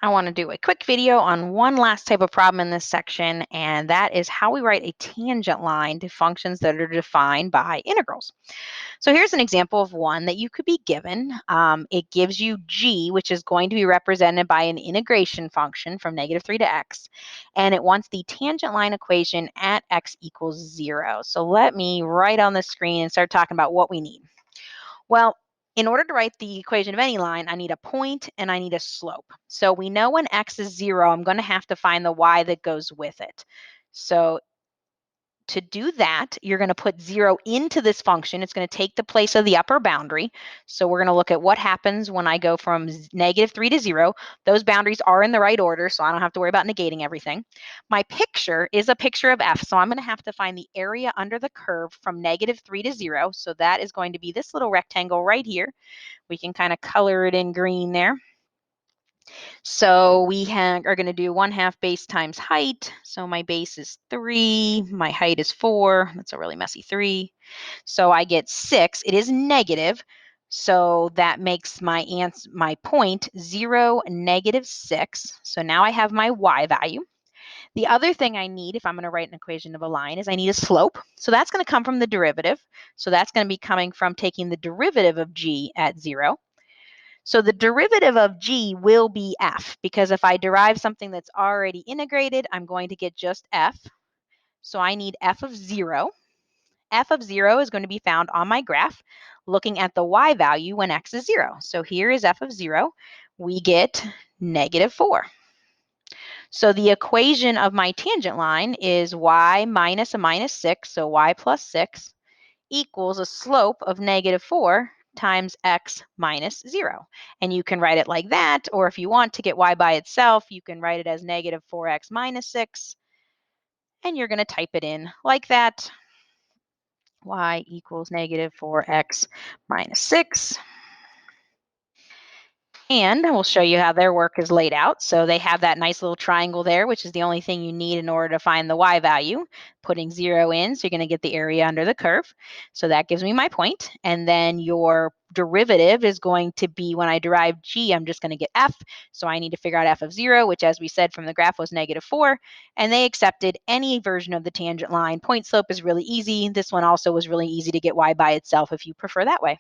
I want to do a quick video on one last type of problem in this section, and that is how we write a tangent line to functions that are defined by integrals. So here's an example of one that you could be given. It gives you g, which is going to be represented by an integration function from -3 to x, and it wants the tangent line equation at x equals 0. So let me write on the screen and start talking about what we need. Well, in order to write the equation of any line, I need a point and I need a slope. So we know when x is 0, I'm going to have to find the y that goes with it. So to do that, you're going to put 0 into this function. It's going to take the place of the upper boundary. So we're going to look at what happens when I go from -3 to 0. Those boundaries are in the right order, so I don't have to worry about negating everything. My picture is a picture of f, so I'm going to have to find the area under the curve from -3 to 0. So that is going to be this little rectangle right here. We can kind of color it in green there. So we are going to do 1/2 base times height. So my base is 3, my height is 4. That's a really messy 3. So I get 6. It is negative. So that makes my point 0, -6. So now I have my y value. The other thing I need if I'm going to write an equation of a line is I need a slope. So that's going to come from the derivative. So that's going to be coming from taking the derivative of g at 0. So the derivative of g will be f, because if I derive something that's already integrated, I'm going to get just f. So I need f of 0. F of 0 is going to be found on my graph looking at the y value when x is 0. So here is f of 0. We get -4. So the equation of my tangent line is y minus a -6, so y plus 6, equals a slope of -4 times x minus 0. And you can write it like that, or if you want to get y by itself, you can write it as -4x minus 6, and you're going to type it in like that. Y equals -4x minus 6. And we'll show you how their work is laid out. So they have that nice little triangle there, which is the only thing you need in order to find the y value. Putting 0 in, so you're going to get the area under the curve. So that gives me my point. And then your derivative is going to be, when I derive g, I'm just going to get f. So I need to figure out f of 0, which, as we said from the graph, was -4. And they accepted any version of the tangent line. Point slope is really easy. This one also was really easy to get y by itself if you prefer that way.